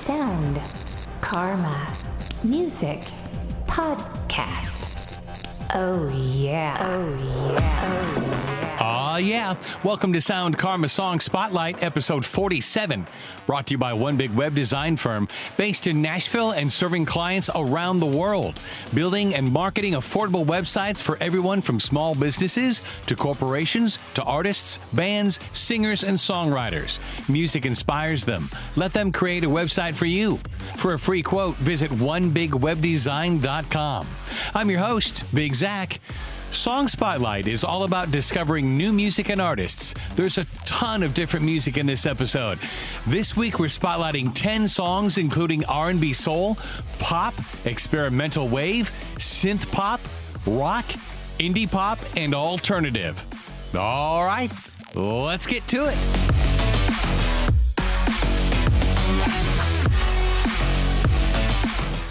Sound, Karma, Music, Podcast. Oh yeah. Oh yeah. Oh yeah. Yeah. Welcome to Sound Karma Song Spotlight, episode 47, brought to you by one big web design firm based in Nashville and serving clients around the world, building and marketing affordable websites for everyone from small businesses to corporations to artists, bands, singers, and songwriters. Music inspires them. Let them create a website for you. For a free quote, visit onebigwebdesign.com. I'm your host, Big Zach. Song Spotlight is all about discovering new music and artists. There's a ton of different music in this episode. This week, we're spotlighting 10 songs, including R&B soul, pop, experimental wave, synth-pop, rock, indie pop, and alternative. All right, let's get to it.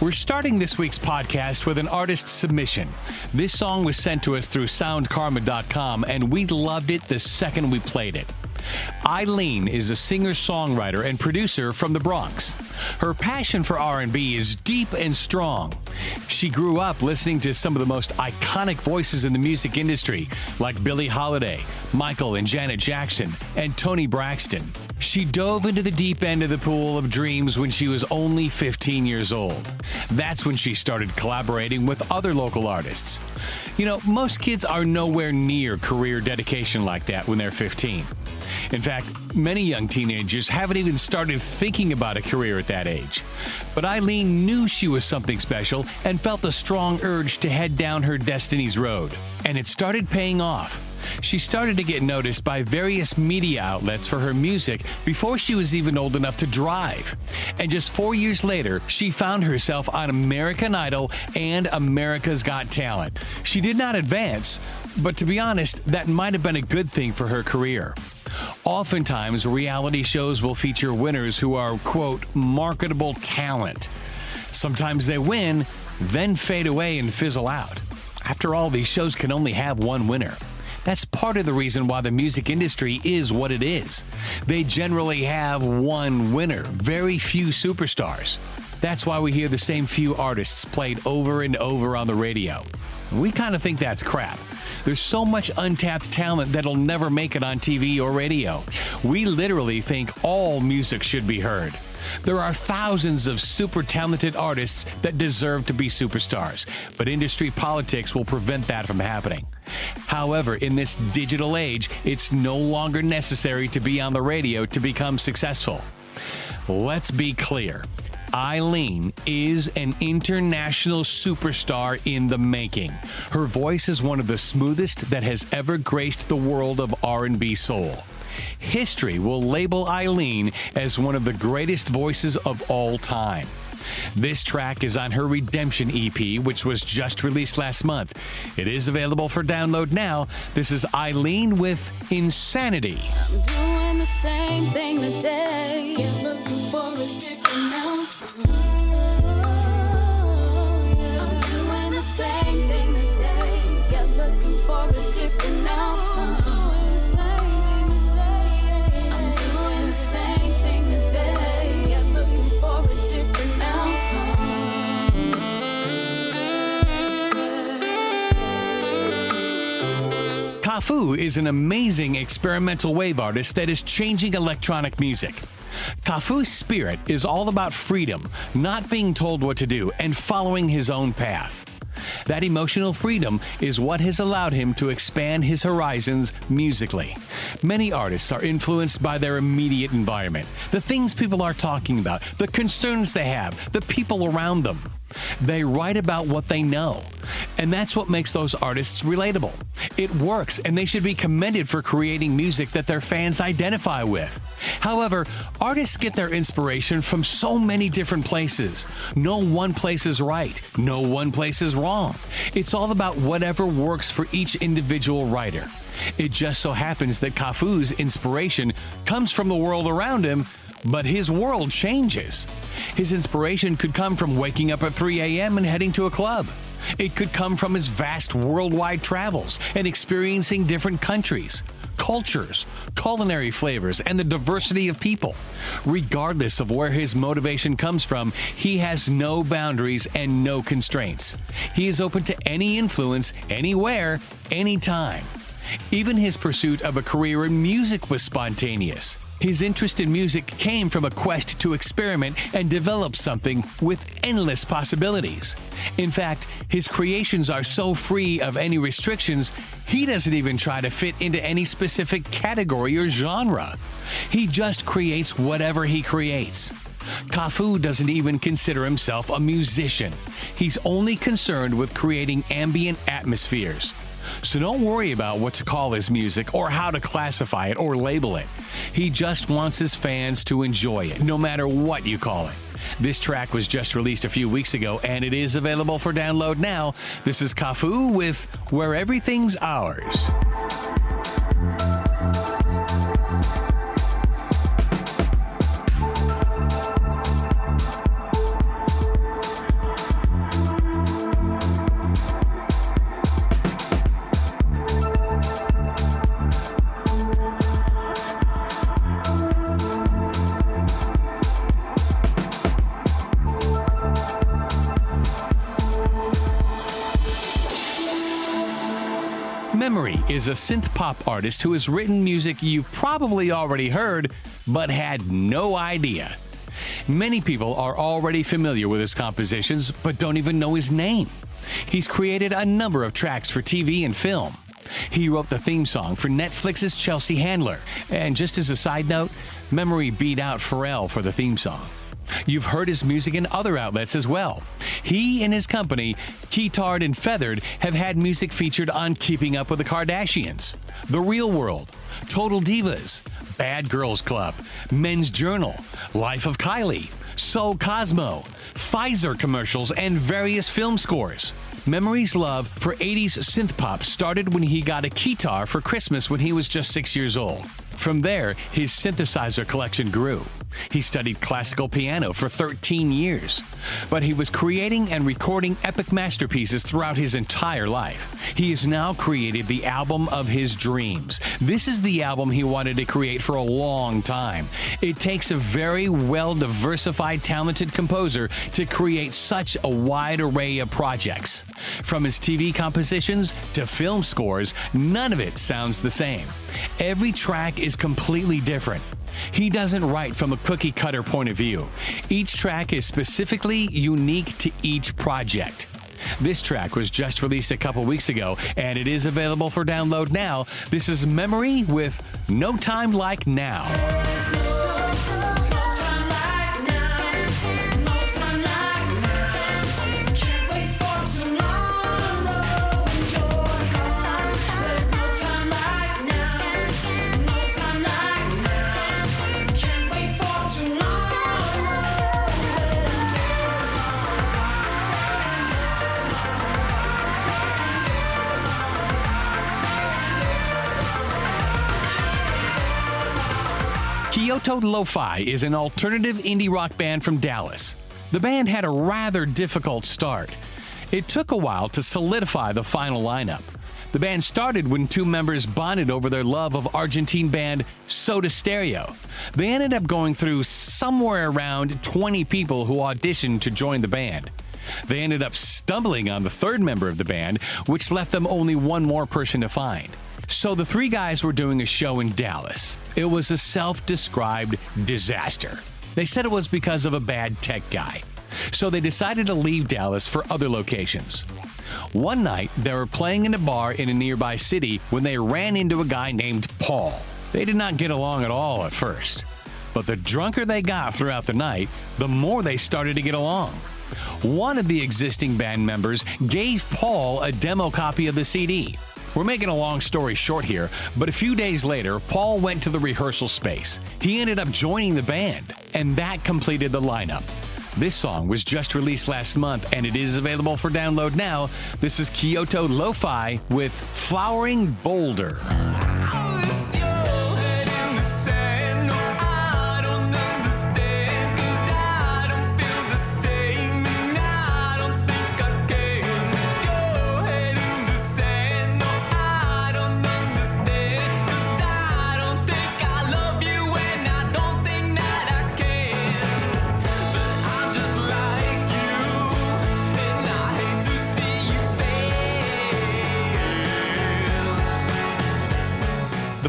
We're starting this week's podcast with an artist submission. This song was sent to us through soundkarma.com, and we loved it the second we played it. Eileen is a singer-songwriter and producer from the Bronx. Her passion for R&B is deep and strong. She grew up listening to some of the most iconic voices in the music industry, like Billie Holiday, Michael and Janet Jackson, and Toni Braxton. She dove into the deep end of the pool of dreams when she was only 15 years old. That's when she started collaborating with other local artists. You know, most kids are nowhere near career dedication like that when they're 15. In fact, many young teenagers haven't even started thinking about a career at that age. But Eileen knew she was something special and felt a strong urge to head down her destiny's road. And it started paying off. She started to get noticed by various media outlets for her music before she was even old enough to drive. And just 4 years later, she found herself on American Idol and America's Got Talent. She did not advance, but to be honest, that might have been a good thing for her career. Oftentimes, reality shows will feature winners who are, quote, marketable talent. Sometimes they win, then fade away and fizzle out. After all, these shows can only have one winner. That's part of the reason why the music industry is what it is. They generally have one winner, very few superstars. That's why we hear the same few artists played over and over on the radio. We kind of think that's crap. There's so much untapped talent that'll never make it on TV or radio. We literally think all music should be heard. There are thousands of super talented artists that deserve to be superstars, but industry politics will prevent that from happening. However, in this digital age, it's no longer necessary to be on the radio to become successful. Let's be clear. Eileen is an international superstar in the making. Her voice is one of the smoothest that has ever graced the world of R&B soul. History will label Eileen as one of the greatest voices of all time. This track is on her Redemption EP, which was just released last month. It is available for download now. This is Eileen with Insanity. I'm doing the same thing today. Yeah, looking for a different outcome. I'm doing the same thing today. Yeah, looking for a different outcome. Kafu is an amazing experimental wave artist that is changing electronic music. Kafu's spirit is all about freedom, not being told what to do, and following his own path. That emotional freedom is what has allowed him to expand his horizons musically. Many artists are influenced by their immediate environment, the things people are talking about, the concerns they have, the people around them. They write about what they know, and that's what makes those artists relatable. It works, and they should be commended for creating music that their fans identify with. However, artists get their inspiration from so many different places. No one place is right. No one place is wrong. It's all about whatever works for each individual writer. It just so happens that Kafu's inspiration comes from the world around him, but his world changes. His inspiration could come from waking up at 3 a.m. and heading to a club. It could come from his vast worldwide travels and experiencing different countries. cultures, culinary flavors, and the diversity of people. Regardless of where his motivation comes from, he has no boundaries and no constraints. He is open to any influence, anywhere, anytime. Even his pursuit of a career in music was spontaneous. His interest in music came from a quest to experiment and develop something with endless possibilities. In fact, his creations are so free of any restrictions, he doesn't even try to fit into any specific category or genre. He just creates whatever he creates. Cafu doesn't even consider himself a musician. He's only concerned with creating ambient atmospheres. So don't worry about what to call his music or how to classify it or label it. He just wants his fans to enjoy it, no matter what you call it. This track was just released a few weeks ago, and it is available for download now. This is Cafu with Where Everything's Ours. Memory is a synth-pop artist who has written music you've probably already heard, but had no idea. Many people are already familiar with his compositions, but don't even know his name. He's created a number of tracks for TV and film. He wrote the theme song for Netflix's Chelsea Handler, and just as a side note, Memory beat out Pharrell for the theme song. You've heard his music in other outlets as well. He and his company, Keytarred and Feathered, have had music featured on Keeping Up with the Kardashians, The Real World, Total Divas, Bad Girls Club, Men's Journal, Life of Kylie, So Cosmo, Pfizer commercials, and various film scores. Memory's love for 80s synth-pop started when he got a keytar for Christmas when he was just 6 years old. From there, his synthesizer collection grew. He studied classical piano for 13 years, but he was creating and recording epic masterpieces throughout his entire life. He has now created the album of his dreams. This is the album he wanted to create for a long time. It takes a very well-diversified, talented composer to create such a wide array of projects. From his TV compositions to film scores, none of it sounds the same. Every track is completely different. He doesn't write from a cookie-cutter point of view. Each track is specifically unique to each project. This track was just released a couple weeks ago, and it is available for download now. This is Memory with No Time Like Now. Kyoto Lo-Fi is an alternative indie rock band from Dallas. The band had a rather difficult start. It took a while to solidify the final lineup. The band started when two members bonded over their love of Argentine band Soda Stereo. They ended up going through somewhere around 20 people who auditioned to join the band. They ended up stumbling on the third member of the band, which left them only one more person to find. So the three guys were doing a show in Dallas. It was a self-described disaster. They said it was because of a bad tech guy. So they decided to leave Dallas for other locations. One night, they were playing in a bar in a nearby city when they ran into a guy named Paul. They did not get along at all at first. But the drunker they got throughout the night, the more they started to get along. One of the existing band members gave Paul a demo copy of the CD. We're making a long story short here, but a few days later, Paul went to the rehearsal space. He ended up joining the band, and that completed the lineup. This song was just released last month, and it is available for download now. This is Kyoto Lo-Fi with Flowering Boulder. Stop.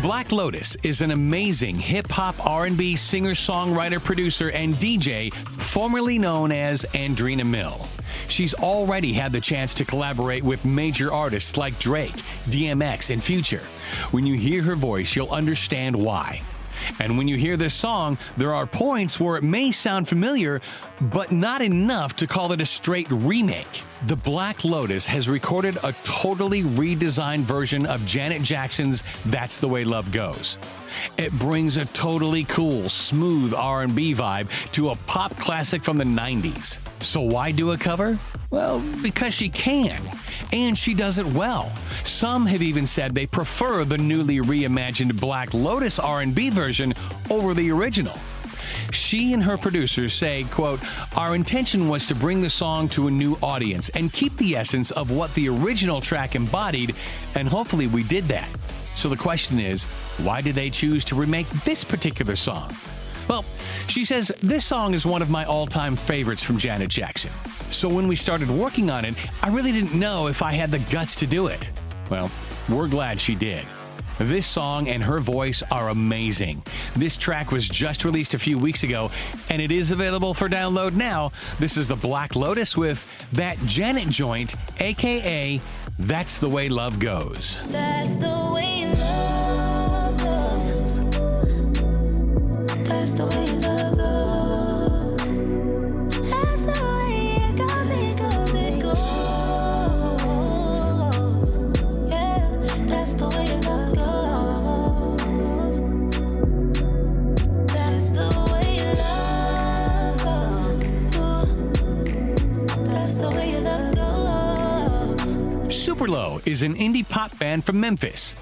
Black Lotus is an amazing hip-hop R&B singer-songwriter, producer, and DJ formerly known as Andrina Mill. She's already had the chance to collaborate with major artists like Drake, DMX, and Future. When you hear her voice, you'll understand why. And when you hear this song, there are points where it may sound familiar, but not enough to call it a straight remake. The Black Lotus has recorded a totally redesigned version of Janet Jackson's That's the Way Love Goes. It brings a totally cool, smooth R&B vibe to a pop classic from the 90s. So why do a cover? Well, because she can, and she does it well. Some have even said they prefer the newly reimagined Black Lotus R&B version over the original. She and her producers say, quote, "Our intention was to bring the song to a new audience and keep the essence of what the original track embodied, and hopefully we did that." So the question is, why did they choose to remake this particular song? Well, she says, "This song is one of my all-time favorites from Janet Jackson. So when we started working on it, I really didn't know if I had the guts to do it." Well, we're glad she did. This song and her voice are amazing. This track was just released a few weeks ago, and it is available for download now. This is the Black Lotus with That Janet Joint, aka That's the Way Love Goes. That's the way love goes. That's the way love goes. That's the way it goes, it goes, it goes. Yeah, that's the way love goes. That's the way love goes. That's the way love goes. Superlow is an indie pop band from Memphis.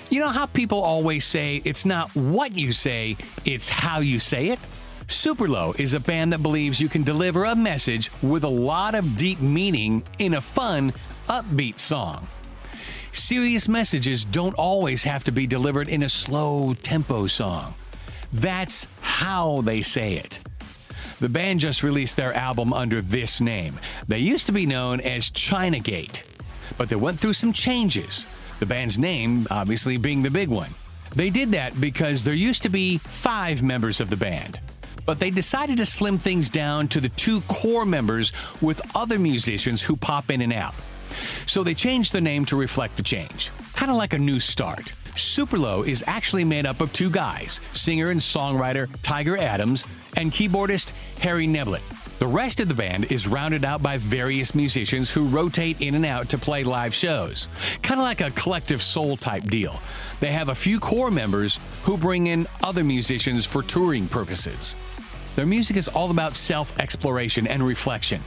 You know how people always say it's not what you say, it's how you say it? Superlow is a band that believes you can deliver a message with a lot of deep meaning in a fun, upbeat song. Serious messages don't always have to be delivered in a slow tempo song. That's how they say it. The band just released their album under this name. They used to be known as Chinagate, but they went through some changes, the band's name obviously being the big one. They did that because there used to be 5 members of the band, but they decided to slim things down to the 2 core members with other musicians who pop in and out. So they changed the name to reflect the change, kind of like a new start. Superlow is actually made up of 2 guys, singer and songwriter Tiger Adams and keyboardist Harry Neblett. The rest of the band is rounded out by various musicians who rotate in and out to play live shows, kind of like a collective soul type deal. They have a few core members who bring in other musicians for touring purposes. Their music is all about self-exploration and reflection.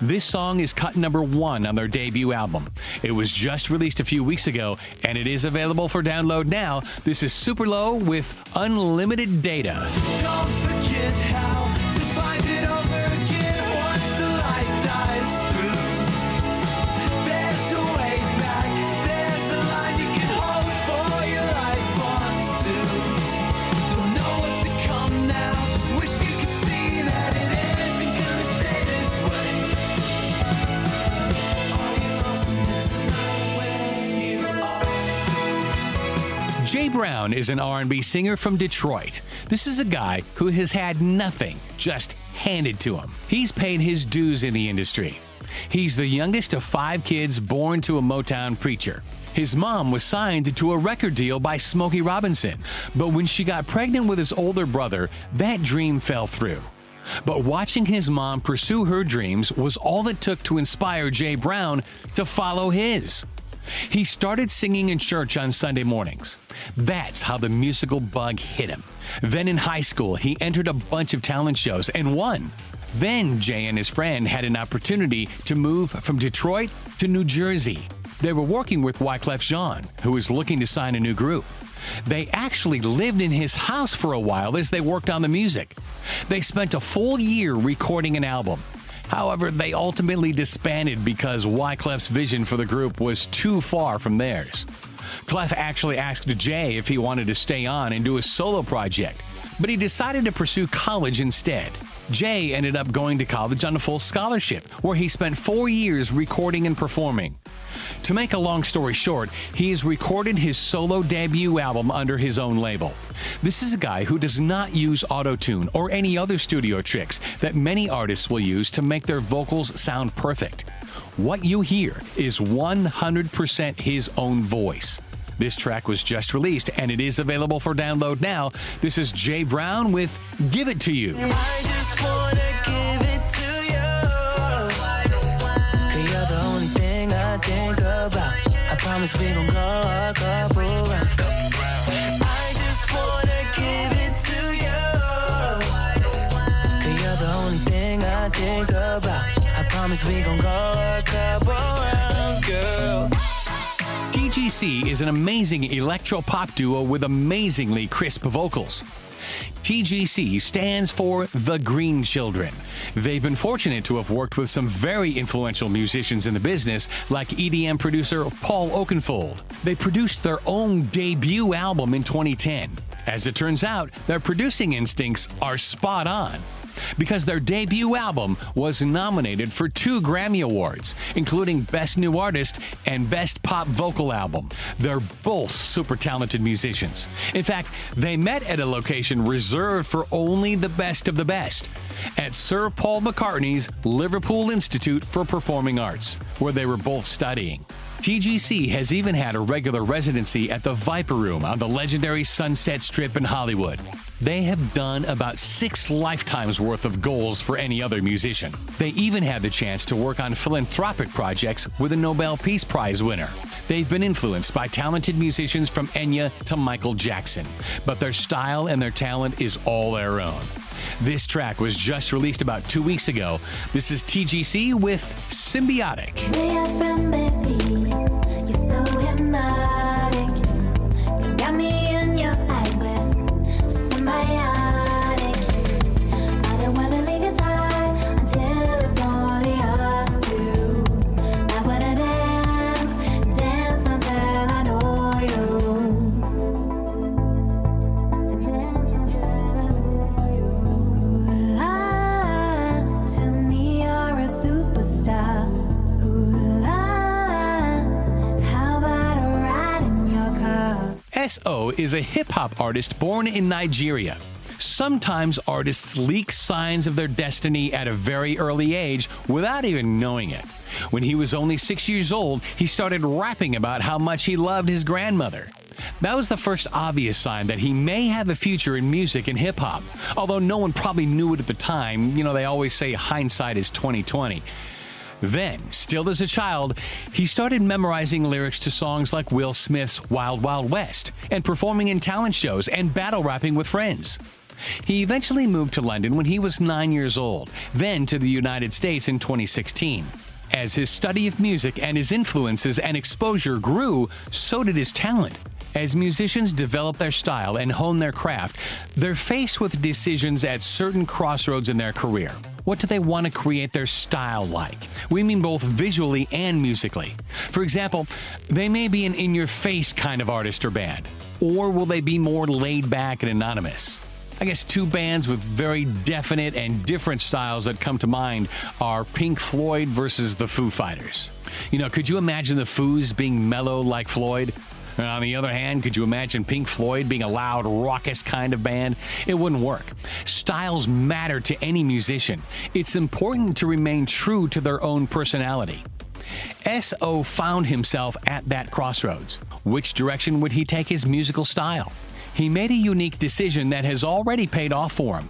This song is cut number 1 on their debut album. It was just released a few weeks ago, and it is available for download now. This is Superlow with Unlimited Data. Don't forget how to find it over again once the light dies through. There's a way back, there's a line you can hold for your life on to. Don't know what's to come now, just wish you could see that it isn't gonna stay this way. Are you lost in it tonight where you are? Jay Brown is an R&B singer from Detroit. This is a guy who has had nothing just handed to him. He's paid his dues in the industry. He's the youngest of 5 kids born to a Motown preacher. His mom was signed to a record deal by Smokey Robinson, but when she got pregnant with his older brother, that dream fell through. But watching his mom pursue her dreams was all it took to inspire Jay Brown to follow his. He started singing in church on Sunday mornings. That's how the musical bug hit him. Then in high school, he entered a bunch of talent shows and won. Then Jay and his friend had an opportunity to move from Detroit to New Jersey. They were working with Wyclef Jean, who was looking to sign a new group. They actually lived in his house for a while as they worked on the music. They spent a full year recording an album. However, they ultimately disbanded because Wyclef's vision for the group was too far from theirs. Clef actually asked Jay if he wanted to stay on and do a solo project, but he decided to pursue college instead. Jay ended up going to college on a full scholarship, where he spent 4 years recording and performing. To make a long story short, he has recorded his solo debut album under his own label. This is a guy who does not use auto-tune or any other studio tricks that many artists will use to make their vocals sound perfect. What you hear is 100% his own voice. This track was just released and it is available for download now. This is Jay Brown with Give It To You. I just wanna give it to you. 'Cause you're the only thing I think about. I promise we gon' go a couple rounds. I just wanna give it to you. 'Cause you're the only thing I think about. I promise we gon' go a couple rounds, girl. TGC is an amazing electro-pop duo with amazingly crisp vocals. TGC stands for The Green Children. They've been fortunate to have worked with some very influential musicians in the business, like EDM producer Paul Oakenfold. They produced their own debut album in 2010. As it turns out, their producing instincts are spot on, because their debut album was nominated for 2 Grammy Awards, including Best New Artist and Best Pop Vocal Album. They're both super talented musicians. In fact, they met at a location reserved for only the best of the best, at Sir Paul McCartney's Liverpool Institute for Performing Arts, where they were both studying. TGC has even had a regular residency at the Viper Room on the legendary Sunset Strip in Hollywood. They have done about 6 lifetimes worth of goals for any other musician. They even had the chance to work on philanthropic projects with a Nobel Peace Prize winner. They've been influenced by talented musicians from Enya to Michael Jackson, but their style and their talent is all their own. This track was just released about 2 weeks ago. This is TGC with Symbiotic. BFM, baby, you're so hypnotic. You got me in your eyes, we're symbiotic. I don't wanna leave your side until it's only us two. I wanna dance until I know you. Ooh la la, to me you're a superstar. Ooh la la, how about a ride in your car? S.O. is a hip-hop artist born in Nigeria. Sometimes artists leak signs of their destiny at a very early age without even knowing it. When he was only 6 years old, he started rapping about how much he loved his grandmother. That was the first obvious sign that he may have a future in music and hip-hop, although no one probably knew it at the time. You know, they always say hindsight is 20/20. Then, still as a child, he started memorizing lyrics to songs like Will Smith's Wild Wild West and performing in talent shows and battle rapping with friends. He eventually moved to London when he was 9 years old, then to the United States in 2016. As his study of music and his influences and exposure grew, so did his talent. As musicians develop their style and hone their craft, they're faced with decisions at certain crossroads in their career. What do they want to create their style like? We mean both visually and musically. For example, they may be an in-your-face kind of artist or band, or will they be more laid back and anonymous? I guess 2 bands with very definite and different styles that come to mind are Pink Floyd versus the Foo Fighters. You know, could you imagine the Foos being mellow like Floyd? On the other hand, could you imagine Pink Floyd being a loud, raucous kind of band? It wouldn't work. Styles matter to any musician. It's important to remain true to their own personality. S.O. found himself at that crossroads. Which direction would he take his musical style? He made a unique decision that has already paid off for him.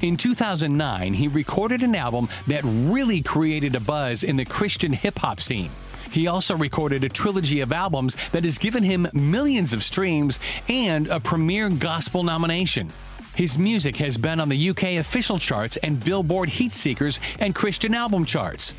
In 2009, he recorded an album that really created a buzz in the Christian hip-hop scene. He also recorded a trilogy of albums that has given him millions of streams and a premier gospel nomination. His music has been on the UK official charts and Billboard Heatseekers and Christian album charts.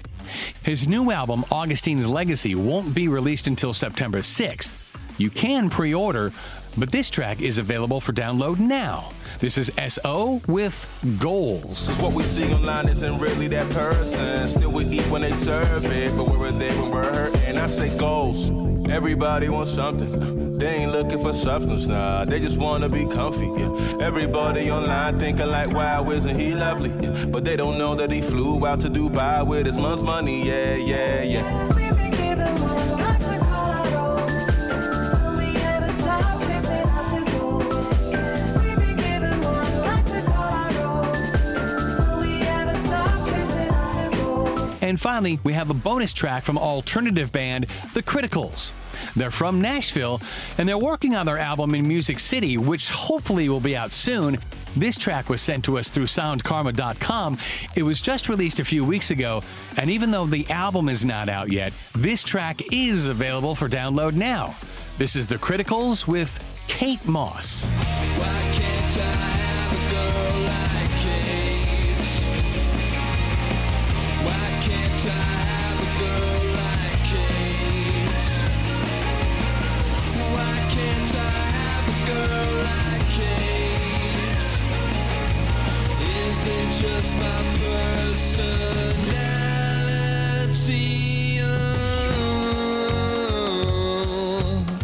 His new album, Augustine's Legacy, won't be released until September 6th. You can pre-order, but this track is available for download now. This is S.O. with Goals. What we see online isn't really that person. Still we eat when they serve it, but we're there when we're hurting. I say goals. Everybody wants something. They ain't looking for substance, nah, they just wanna be comfy, yeah. Everybody online thinking like, wow, isn't he lovely? Yeah. But they don't know that he flew out to Dubai with his mom's money, yeah, yeah, yeah. We've been given one life to call our own. Will we ever stop chasing after gold? We've been given one life to call our own. Will we ever stop chasing after gold? And finally, we have a bonus track from alternative band The Criticals. They're from Nashville, and they're working on their album in Music City, which hopefully will be out soon. This track was sent to us through soundkarma.com. It was just released a few weeks ago, and even though the album is not out yet, this track is available for download now. This is The Criticals with Kate Moss. Why can't I have a girl like Kate? Why can't I have a girl like Kate? Why can't I have a girl like Kate? Is it just my personality?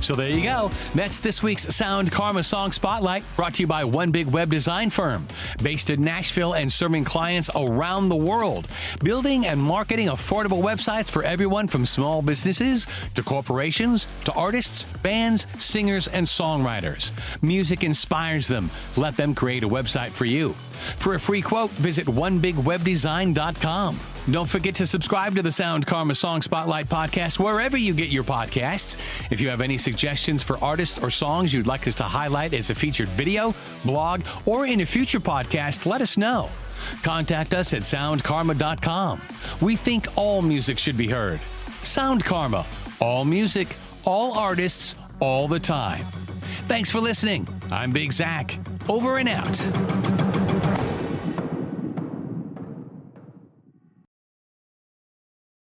So there you go. That's this week's Sound Karma Song Spotlight, brought to you by One Big Web Design Firm, based in Nashville and serving clients around the world, building and marketing affordable websites for everyone from small businesses to corporations to artists, bands, singers, and songwriters. Music inspires them. Let them create a website for you. For a free quote, visit onebigwebdesign.com. Don't forget to subscribe to the Sound Karma Song Spotlight podcast wherever you get your podcasts. If you have any suggestions for artists or songs you'd like us to highlight as a featured video, blog, or in a future podcast, let us know. Contact us at soundkarma.com. We think all music should be heard. Sound Karma. All music, all artists, all the time. Thanks for listening. I'm Big Zach. Over and out.